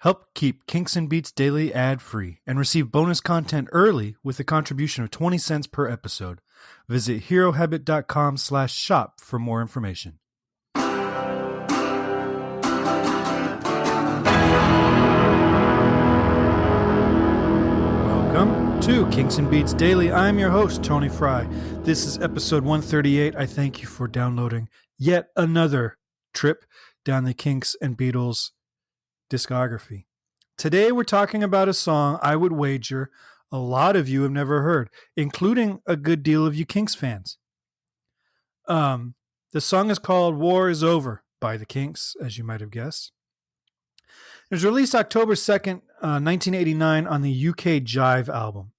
Help keep Kinks and Beats Daily ad-free and receive bonus content early with a contribution of 20 cents per episode. Visit herohabit.com/shop for more information. Welcome to Kinks and Beats Daily. I'm your host, Tony Fry. This is episode 138. I thank you for downloading yet another trip down the Kinks and Beatles discography. Today we're talking about a song I would wager a lot of you have never heard, including a good deal of you Kinks fans. The song is called War Is Over by the Kinks, as you might have guessed. It was released October 2nd, 1989 on the UK Jive album,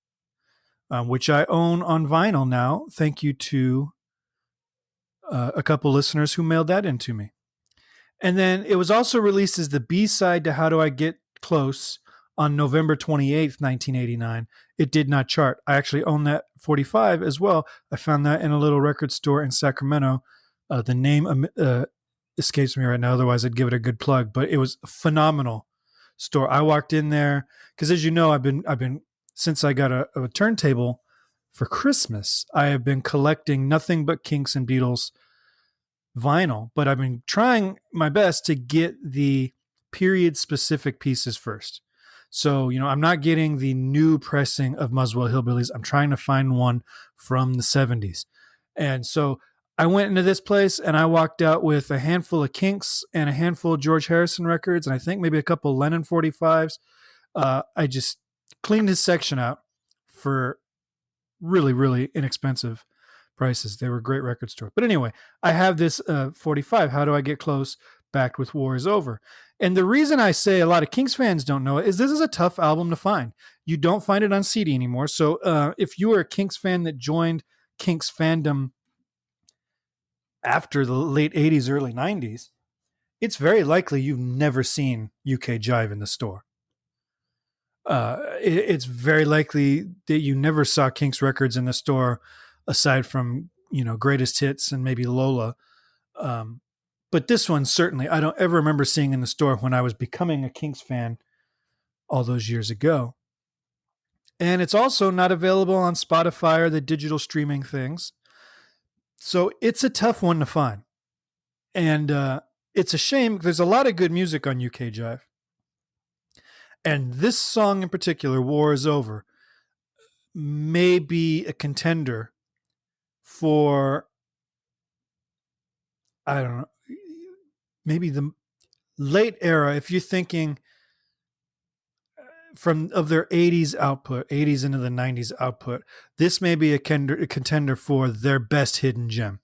which I own on vinyl now. Thank you to a couple listeners who mailed that in to me. And then it was also released as the B-side to How Do I Get Close on November 28th, 1989. It did not chart. I actually own that 45 as well. I found that in a little record store in Sacramento. The name escapes me right now, otherwise I'd give it a good plug, but it was a phenomenal store. I walked in there because, as you know, I've been since I got a turntable for Christmas, I have been collecting nothing but Kinks and Beatles vinyl, but I've been trying my best to get the period specific pieces first. So, I'm not getting the new pressing of Muswell Hillbillies. I'm trying to find one from the 70s. And so I went into this place and I walked out with a handful of Kinks and a handful of George Harrison records, and I think maybe a couple Lennon 45s. I just cleaned his section out for really, really inexpensive prices. They were a great record store. But anyway, I have this 45, How Do I Get Close, backed with War Is Over. And the reason I say a lot of Kinks fans don't know it is this is a tough album to find. You don't find it on CD anymore. So if you were a Kinks fan that joined Kinks fandom after the late 80s, early 90s, it's very likely you've never seen UK Jive in the store. It's very likely that you never saw Kinks records in the store aside from, Greatest Hits and maybe Lola. But this one, certainly, I don't ever remember seeing in the store when I was becoming a Kinks fan all those years ago. And it's also not available on Spotify or the digital streaming things. So it's a tough one to find. And it's a shame. There's a lot of good music on UK Jive. And this song in particular, War Is Over, may be a contender for, I don't know, maybe the late era. If you're thinking of their 80s output, 80s into the 90s output, this may be a contender for their best hidden gem.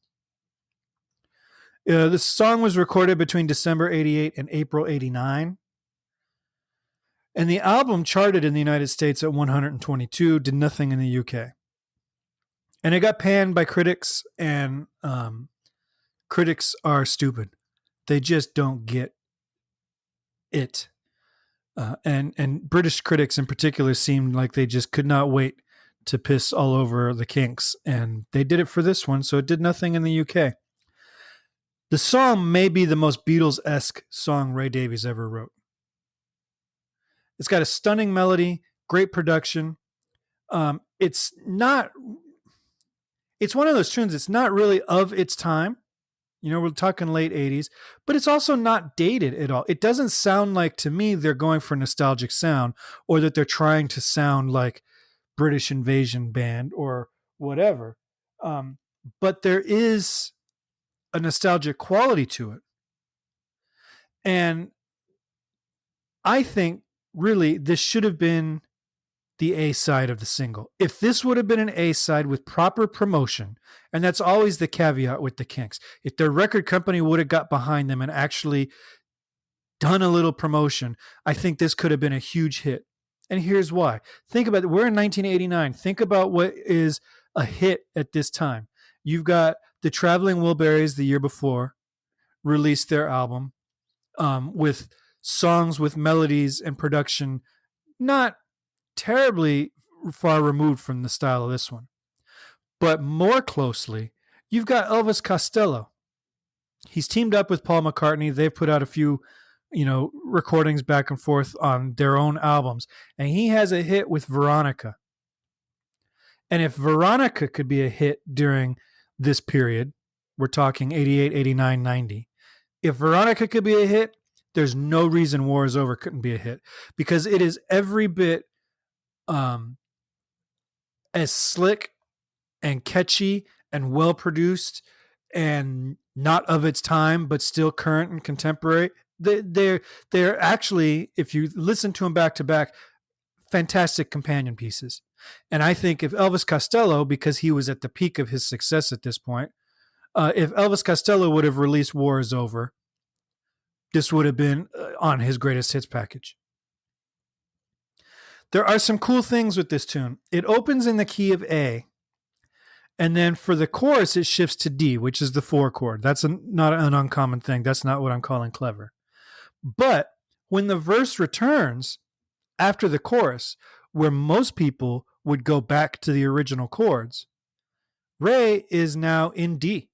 The song was recorded between December 88 and April 89. And the album charted in the United States at 122, did nothing in the UK. And it got panned by critics, and critics are stupid. They just don't get it. And British critics in particular seemed like they just could not wait to piss all over the Kinks. And they did it for this one, so it did nothing in the UK. The song may be the most Beatles-esque song Ray Davies ever wrote. It's got a stunning melody, great production. It's one of those tunes, it's not really of its time. We're talking late 80s, but it's also not dated at all. It doesn't sound like, to me, they're going for a nostalgic sound or that they're trying to sound like British Invasion Band or whatever. But there is a nostalgic quality to it. And I think, really, this should have been the A-side of the single. If this would have been an A-side with proper promotion, and that's always the caveat with the Kinks, if their record company would have got behind them and actually done a little promotion, I think this could have been a huge hit. And here's why. Think about it. We're in 1989. Think about what is a hit at this time. You've got the Traveling Wilburys the year before released their album with songs with melodies and production not terribly far removed from the style of this one. But more closely, you've got Elvis Costello. He's teamed up with Paul McCartney. They've put out a few recordings back and forth on their own albums. And he has a hit with Veronica. And if Veronica could be a hit during this period, we're talking 88, 89, 90. If Veronica could be a hit, there's no reason War is Over couldn't be a hit, because it is every bit as slick and catchy and well produced and not of its time, but still current and contemporary. They're actually, if you listen to them back to back, fantastic companion pieces. And I think if Elvis Costello, because he was at the peak of his success at this point, if Elvis Costello would have released War Is Over, this would have been on his greatest hits package. There are some cool things with this tune. It opens in the key of A, and then for the chorus, it shifts to D, which is the 4 chord. That's not an uncommon thing. That's not what I'm calling clever. But when the verse returns after the chorus, where most people would go back to the original chords, Ray is now in D.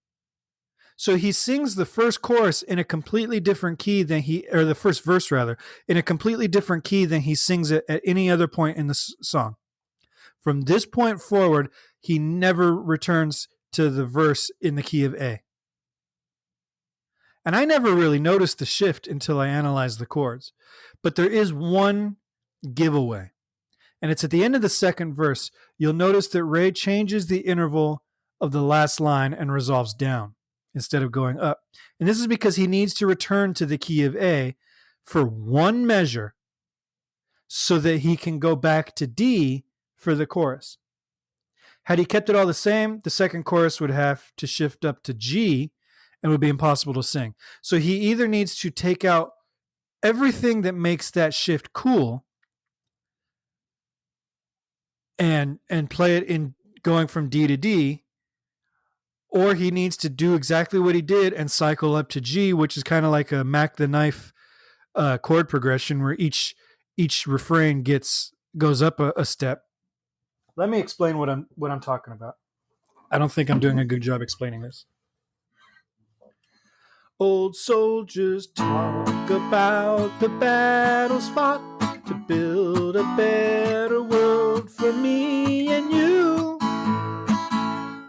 So he sings the first chorus in a completely different key than the first verse rather, in a completely different key than he sings it at any other point in the song. From this point forward, he never returns to the verse in the key of A. And I never really noticed the shift until I analyzed the chords. But there is one giveaway. And it's at the end of the second verse. You'll notice that Ray changes the interval of the last line and resolves down instead of going up. And this is because he needs to return to the key of A for one measure so that he can go back to D for the chorus. Had he kept it all the same, the second chorus would have to shift up to G and would be impossible to sing. So he either needs to take out everything that makes that shift cool and play it in going from D to D, or he needs to do exactly what he did and cycle up to G, which is kind of like a Mac the Knife chord progression where each refrain goes up a step. Let me explain what I'm talking about. I don't think I'm doing a good job explaining this. Old soldiers talk about the battles fought to build a better world for me and you.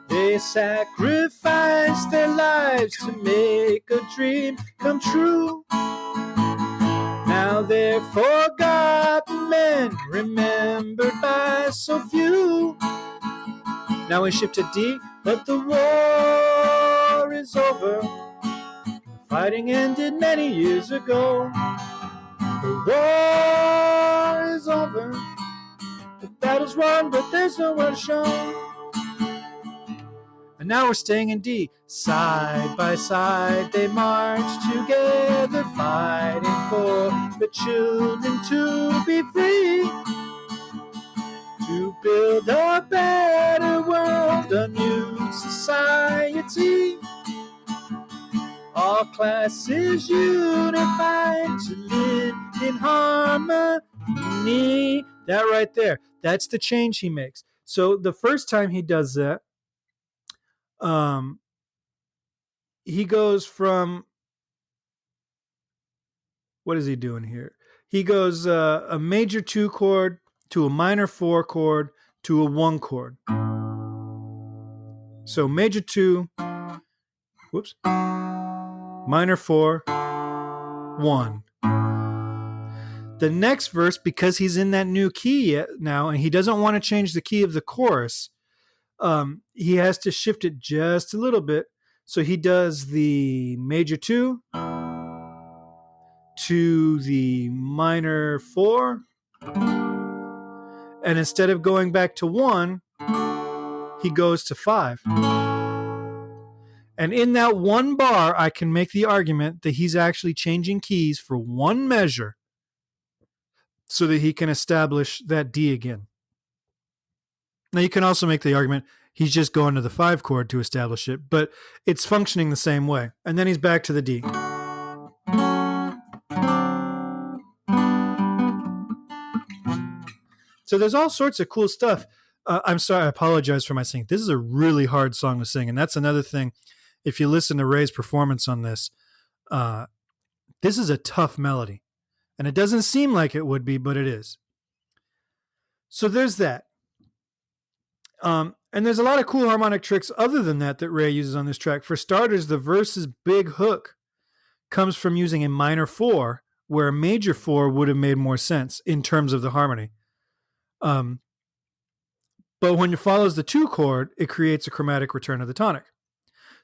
They sacrificed their lives to make a dream come true. Now they're forgotten men, remembered by so few. Now we shift to D, but the war is over. The fighting ended many years ago. The war is over. The battle's won, but there's nowhere to show. And now we're staying in D. Side by side they march together, fighting for the children to be free, to build a better world, a new society. All classes unified to live in harmony. That right there, that's the change he makes. So the first time he does that, he goes from, what is he doing here? He goes a major 2 chord to a minor 4 chord to a 1 chord. So major 2, minor 4, 1. The next verse, because he's in that new key now and he doesn't want to change the key of the chorus, he has to shift it just a little bit. So he does the major 2 to the minor 4. And instead of going back to 1, he goes to 5. And in that one bar, I can make the argument that he's actually changing keys for one measure so that he can establish that D again. Now, you can also make the argument he's just going to the 5 chord to establish it, but it's functioning the same way. And then he's back to the D. So there's all sorts of cool stuff. I'm sorry, I apologize for my singing. This is a really hard song to sing, and that's another thing. If you listen to Ray's performance on this, This is a tough melody, and it doesn't seem like it would be, but it is. So there's that. And there's a lot of cool harmonic tricks other than that Ray uses on this track. For starters, the verse's big hook comes from using a minor 4, where a major 4 would have made more sense in terms of the harmony. But when it follows the 2 chord, it creates a chromatic return of the tonic.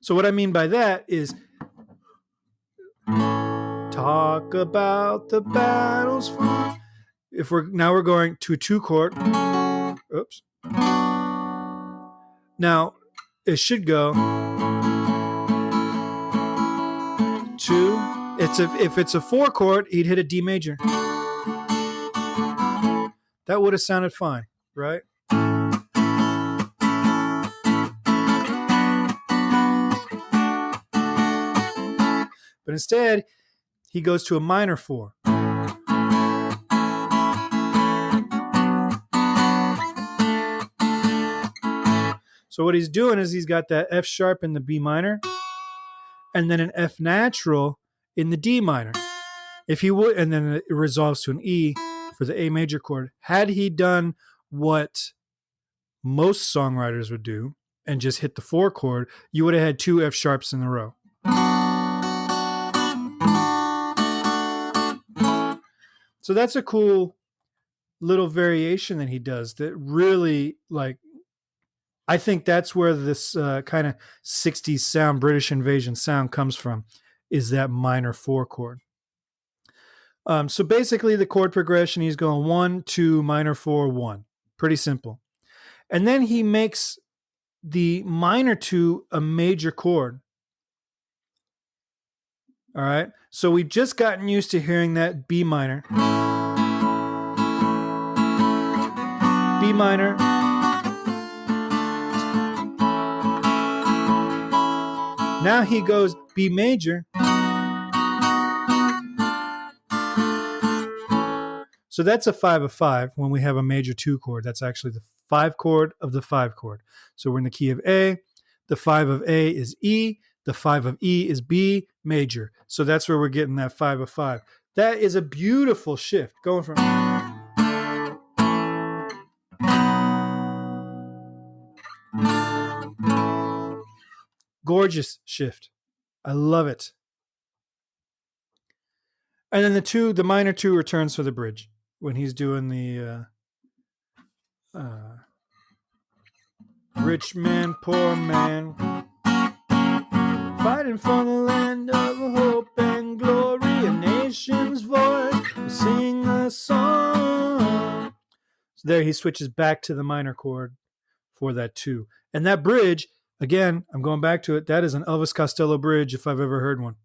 So what I mean by that is, talk about the battles for... If we're going to a 2 chord. Oops. Now, it should go to... If it's a 4 chord, he'd hit a D major. That would have sounded fine, right? But instead, he goes to a minor 4. So what he's doing is he's got that F sharp in the B minor, and then an F natural in the D minor. If he would, and then it resolves to an E for the A major chord. Had he done what most songwriters would do and just hit the 4 chord, you would have had 2 F sharps in a row. So that's a cool little variation that he does that really, like, I think that's where this kind of 60s sound, British invasion sound comes from, is that minor 4 chord. So basically the chord progression, he's going 1, 2, minor 4, 1. Pretty simple. And then he makes the minor 2 a major chord. All right. So we've just gotten used to hearing that B minor. B minor. Now he goes B major. So that's a 5 of 5 when we have a major 2 chord. That's actually the 5 chord of the 5 chord. So we're in the key of A. The 5 of A is E. The 5 of E is B major. So that's where we're getting that 5 of 5. That is a beautiful shift going from... Gorgeous shift. I love it. And then the minor 2 returns for the bridge when he's doing the rich man, poor man, fighting for the land of hope and glory, a nation's voice, sing a song. So there he switches back to the minor chord for that 2. And that bridge, again, I'm going back to it, that is an Elvis Costello bridge if I've ever heard one.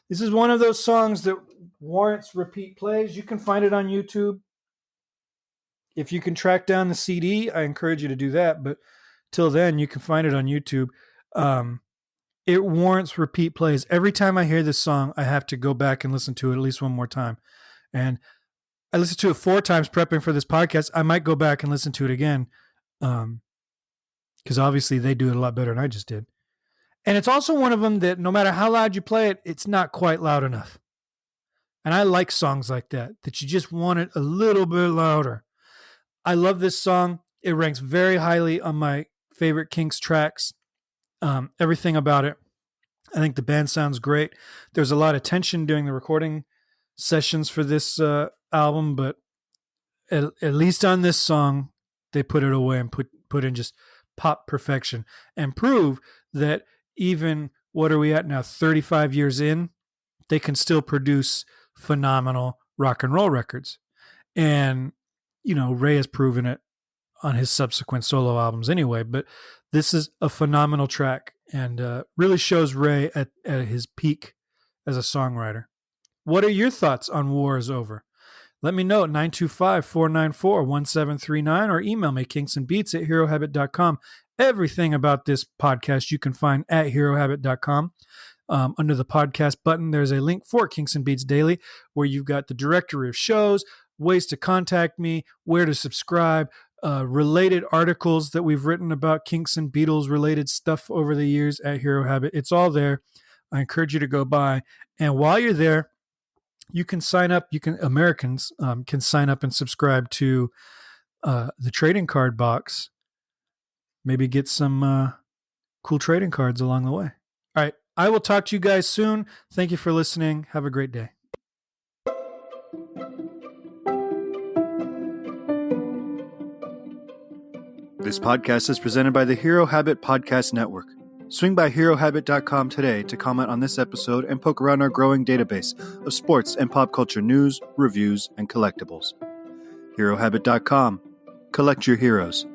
This is one of those songs that warrants repeat plays. You can find it on YouTube. If you can track down the CD, I encourage you to do that. But till then, you can find it on YouTube. It warrants repeat plays. Every time I hear this song, I have to go back and listen to it at least one more time. And I listened to it 4 times prepping for this podcast. I might go back and listen to it again. Because obviously they do it a lot better than I just did. And it's also one of them that no matter how loud you play it, it's not quite loud enough. And I like songs like that you just want it a little bit louder. I love this song. It ranks very highly on my favorite Kinks tracks. Everything about it. I think the band sounds great. There's a lot of tension during the recording sessions for this album, but at least on this song, they put it away and put in just pop perfection and prove that even, what are we at now, 35 years in, they can still produce phenomenal rock and roll records. And, Ray has proven it on his subsequent solo albums anyway, but this is a phenomenal track and really shows Ray at his peak as a songwriter. What are your thoughts on War Is Over? Let me know at 925-494-1739 or email me, kinksandbeats@herohabit.com. Everything about this podcast you can find at herohabit.com. Under the podcast button, there's a link for Kinks and Beats Daily where you've got the directory of shows, ways to contact me, where to subscribe, related articles that we've written about Kinks and Beatles related stuff over the years at Hero Habit. It's all there. I encourage you to go by. And while you're there, you can sign up. Americans can sign up and subscribe to the trading card box. Maybe get some cool trading cards along the way. All right. I will talk to you guys soon. Thank you for listening. Have a great day. This podcast is presented by the Hero Habit Podcast Network. Swing by HeroHabit.com today to comment on this episode and poke around our growing database of sports and pop culture news, reviews, and collectibles. HeroHabit.com. Collect your heroes.